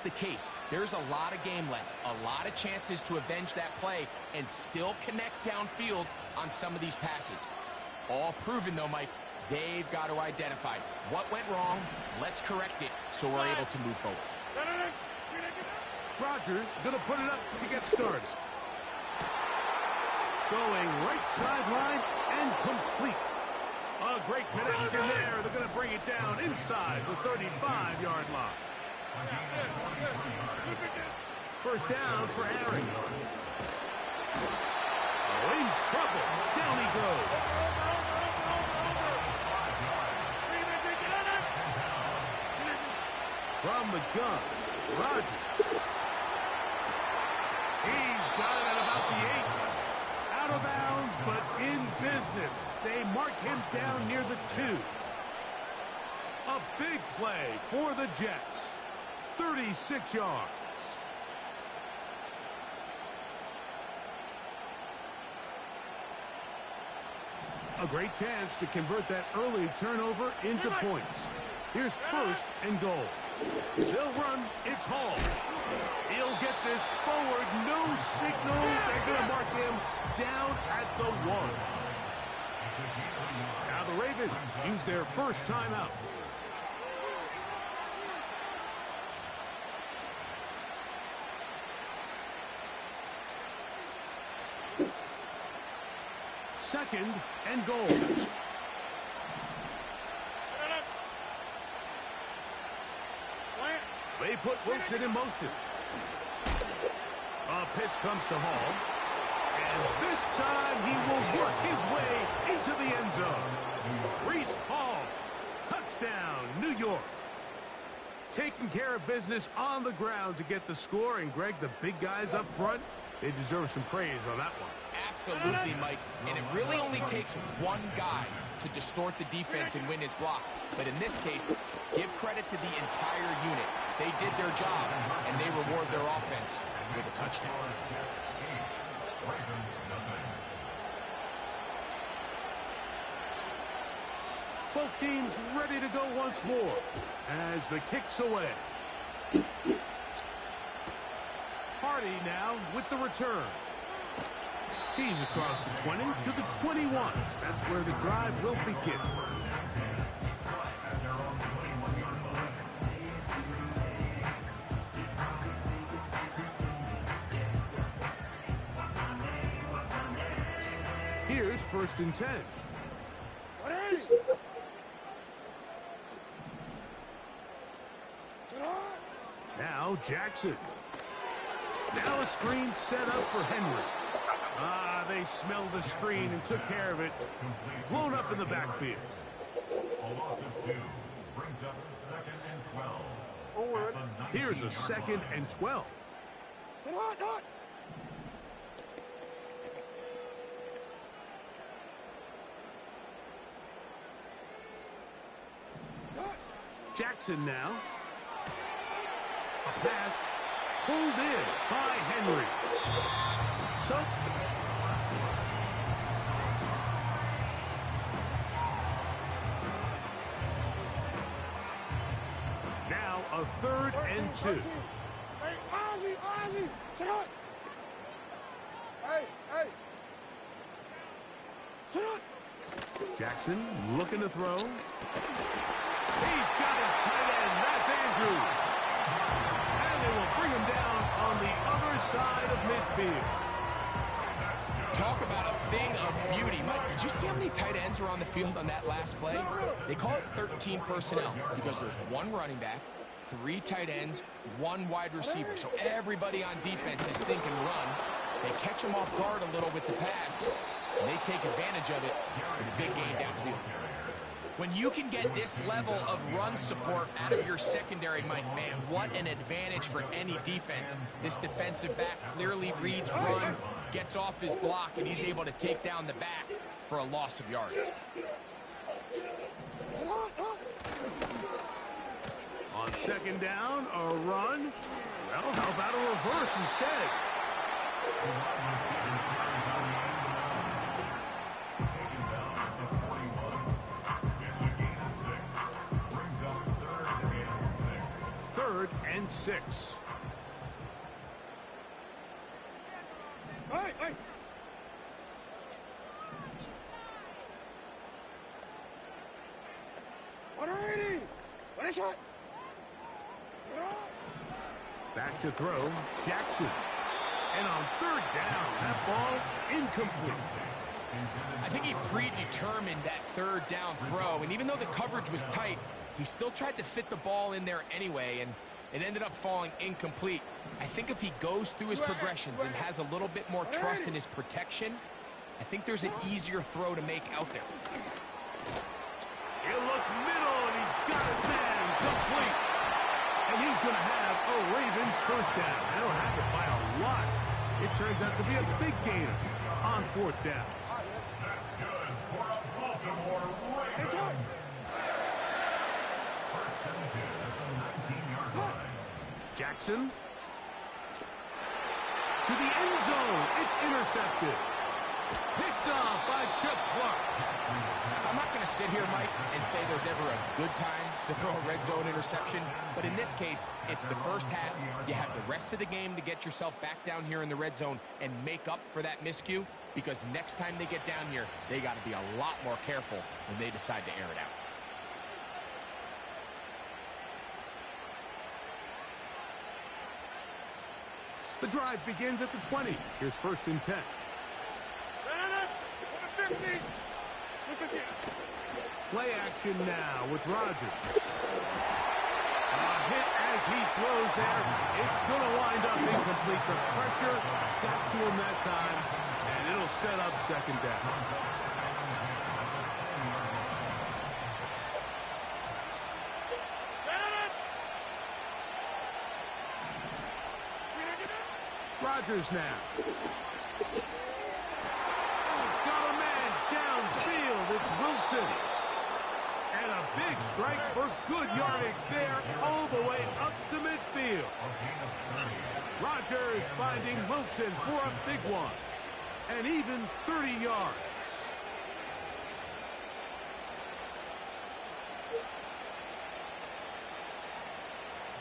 that's the case, there's a lot of game left, a lot of chances to avenge that play and still connect downfield on some of these passes. All proven, though, Mike. They've got to identify what went wrong. Let's correct it so we're able to move forward. Rodgers going to put it up to get started. Going right sideline and complete. A great connection there. They're going to bring it down inside the 35-yard line. First down for Aaron. Oh, in trouble. Down he goes. From the gun, Rodgers. He's got it at about the 8. Out of bounds, but in business. They mark him down near the 2. A big play for the Jets. 36 yards. A great chance to convert that early turnover into points. Here's first and goal. They'll run. It's Hall. He'll get this forward. No signal. They're going to mark him down at the 1. Now the Ravens use their first timeout. Second and goal. They put Wilson in motion. A pitch comes to Hall. And this time he will work his way into the end zone. Reese Hall. Touchdown, New York. Taking care of business on the ground to get the score. And, Greg, the big guys up front, they deserve some praise on that one. Absolutely, Mike. And it really only takes one guy to distort the defense and win his block. But in this case, give credit to the entire unit. They did their job, and they reward their offense with a touchdown. Both teams ready to go once more as the kick's away. Hardy now with the return. He's across the 20 to the 21. That's where the drive will begin. Here's first and 10. Now Jackson. Now a screen set up for Henry. They smelled the screen and took care of it. Blown up in the backfield. A loss of 2 brings up second and 12. Here's a second and 12. Jackson now. A pass pulled in by Henry. So now a third and 2. Jackson looking to throw. He's got his tight end. That's Andrews. And they will bring him down on the other side of midfield. Talk about a thing of beauty. Mike, did you see how many tight ends were on the field on that last play? They call it 13 personnel because there's one running back, 3 tight ends, 1 wide receiver. So everybody on defense is thinking run. They catch them off guard a little with the pass, and they take advantage of it with a big gain downfield. When you can get this level of run support out of your secondary, Mike, man, what an advantage for any defense. This defensive back clearly reads run, gets off his block, and he's able to take down the back for a loss of yards. On second down, a run. Well, how about a reverse instead? 3rd and 6. Hey! Back to throw, Jackson. And on 3rd down, that ball incomplete. I think he predetermined that 3rd down throw, and even though the coverage was tight, he still tried to fit the ball in there anyway, and it ended up falling incomplete. I think if he goes through his progressions and has a little bit more trust in his protection, I think there's an easier throw to make out there. He'll look middle, and he's got his man complete. And he's going to have a Ravens 1st down. They'll have it by a lot. It turns out to be a big gainer on 4th down. That's good for a Baltimore Ravens. 1st and 10 at the 19-yard line. Jackson. To the end zone. It's intercepted. Picked off by Chuck Clark. I'm not going to sit here, Mike, and say there's ever a good time to throw a red zone interception, but in this case, it's the first half. You have the rest of the game to get yourself back down here in the red zone and make up for that miscue, because next time they get down here, they got to be a lot more careful when they decide to air it out. The drive begins at the 20. Here's 1st and 10. Play action now with Rodgers. A hit as he throws there. It's going to wind up incomplete. The pressure got to him that time, and it'll set up 2nd down. Rodgers now. Got a man downfield. It's Wilson. And a big strike for good yardage there all the way up to midfield. Rodgers finding Wilson for a big one. And even 30 yards.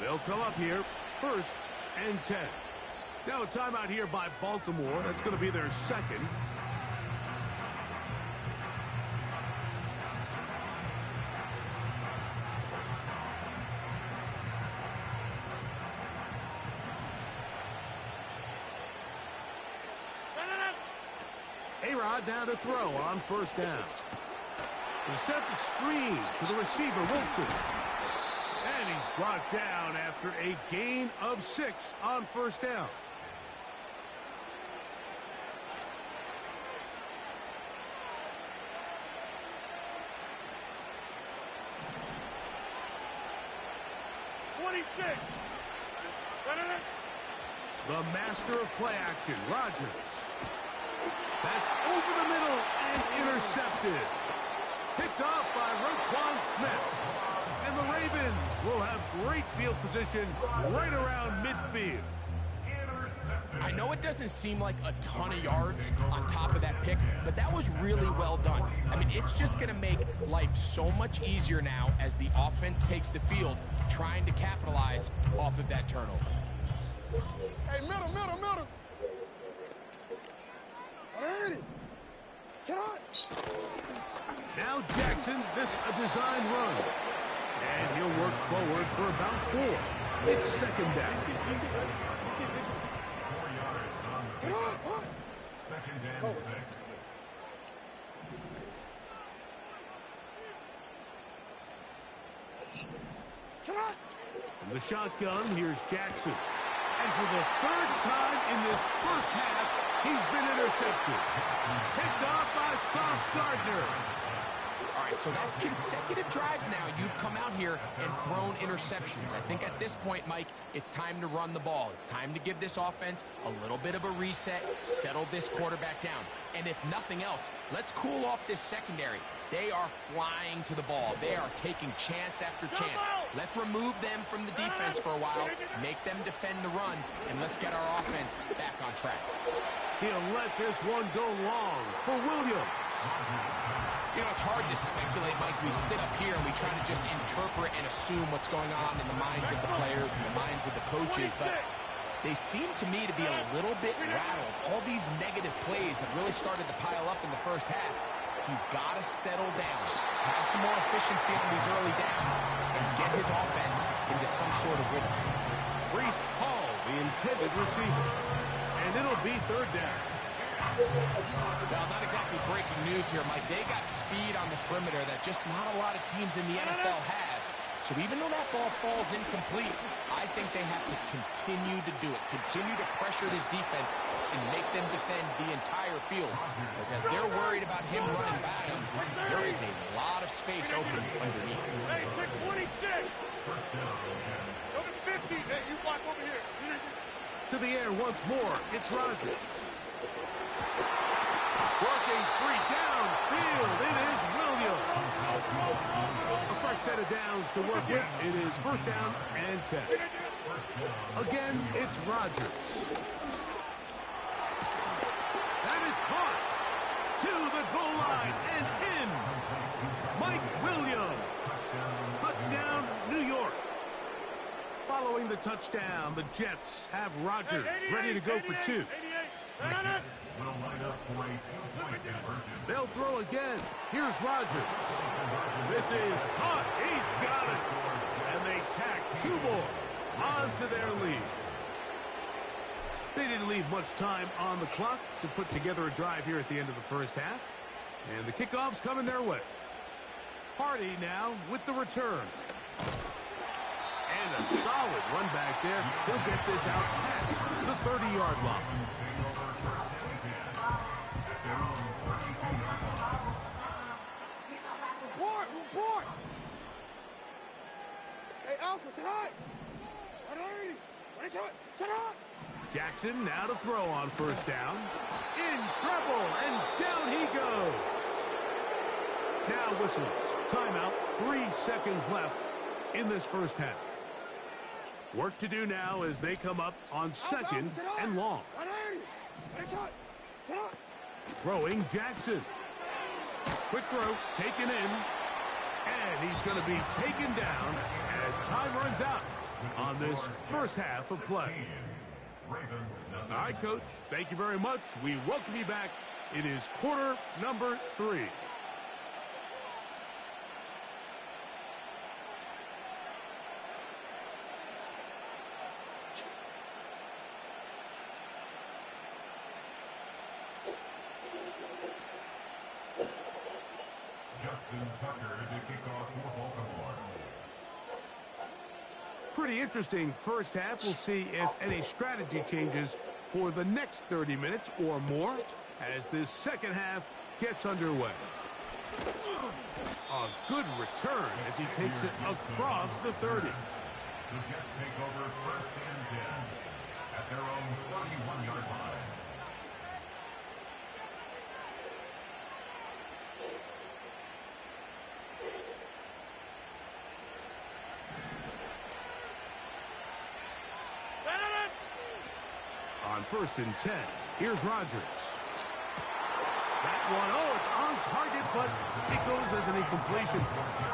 They'll come up here, 1st and 10. Now a timeout here by Baltimore. That's going to be their 2nd. A-Rod down to throw on 1st down. He sent the screen to the receiver, Wilson. And he's brought down after a gain of 6 on 1st down. The master of play action, Rodgers. That's over the middle and intercepted. Picked off by Roquan Smith. And the Ravens will have great field position right around midfield. I know it doesn't seem like a ton of yards on top of that pick, but that was really well done. I mean, it's just going to make life so much easier now as the offense takes the field, trying to capitalize off of that turnover. Hey, middle. Alrighty. Now Jackson, this a design run. And he'll work forward for about 4. It's 2nd down. 4 yards on the pickup. 2nd and 6. From the shotgun, here's Jackson. And for the 3rd time in this 1st half, he's been intercepted. Picked off by Sauce Gardner. All right, so that's consecutive drives now. You've come out here and thrown interceptions. I think at this point, Mike, it's time to run the ball. It's time to give this offense a little bit of a reset, settle this quarterback down. And if nothing else, let's cool off this secondary. They are flying to the ball. They are taking chance after chance. Let's remove them from the defense for a while, make them defend the run, and let's get our offense back on track. He'll let this one go long for Williams. You know, it's hard to speculate, Mike. We sit up here and we try to just interpret and assume what's going on in the minds of the players and the minds of the coaches, but they seem to me to be a little bit rattled. All these negative plays have really started to pile up in the first half. He's got to settle down, have some more efficiency on these early downs, and get his offense into some sort of rhythm. Brees Hall, the intended receiver. And it'll be third down. Well, not exactly breaking news here, Mike. They got speed on the perimeter that just not a lot of teams in the NFL have. So even though that ball falls incomplete, I think they have to continue to do it, continue to pressure this defense and make them defend the entire field. Because as they're worried about him running by them, there is a lot of space open underneath. Hey, pick 26. Go to 50. Hey, you block over here. To the air once more, it's Rodgers. Working free downfield, it is Williams. A fresh set of downs to work with. It is first down and 10. Again, it's Rodgers. That is caught to the goal line and in. Mike Williams. Touchdown, New York. Following the touchdown, the Jets have Rodgers ready to go for two. Will line up for a two-point conversion. They'll throw again. Here's Rodgers. This is caught. He's got it. And they tack two more onto their lead. They didn't leave much time on the clock to put together a drive here at the end of the first half. And the kickoff's coming their way. Hardy now with the return. And a solid run back there. He'll get this out past the 30-yard line. Report! Hey, Alpha, sit high! Sit up! Jackson now to throw on first down. In trouble, and down he goes. Now whistles. Timeout. 3 seconds left in this first half. Work to do now as they come up on second and long. Throwing Jackson. Quick throw, taken in. And he's going to be taken down as time runs out on this first half of play. All right, Coach, thank you very much. We welcome you back. It is quarter number 3. Pretty interesting first half. We'll see if any strategy changes for the next 30 minutes or more as this second half gets underway. A good return as he takes it across the 30. The Jets take over first and 10 at their own 31-yard line. On first and 10, here's Rodgers. That one, oh, it's on target, but it goes as an incompletion.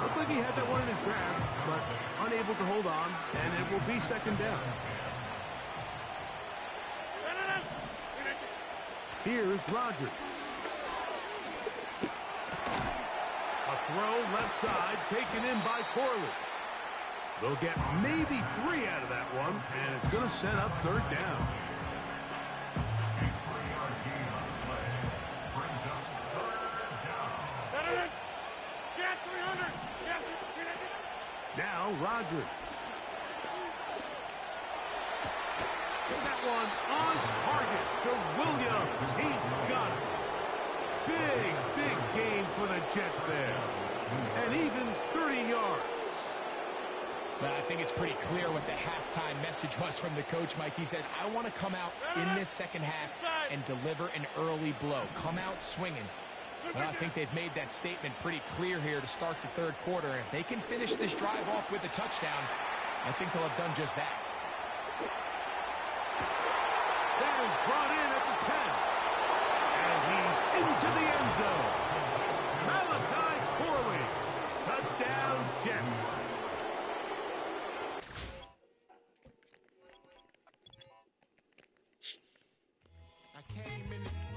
Looked like he had that one in his grasp, but unable to hold on, and it will be second down. Here's Rodgers. A throw left side, taken in by Corley. They'll get maybe 3 out of that one, and it's going to set up third down. Now Rodgers. That one on target to Williams. He's got it. Big gain for the Jets there. And even 30 yards. But I think it's pretty clear what the halftime message was from the coach, Mike. He said, I want to come out in this second half and deliver an early blow. Come out swinging. Well, I think they've made that statement pretty clear here to start the third quarter. And if they can finish this drive off with a touchdown, I think they'll have done just that. That is brought in at the 10. And he's into the end zone. Malachi Corley. Touchdown, Jets. I came in.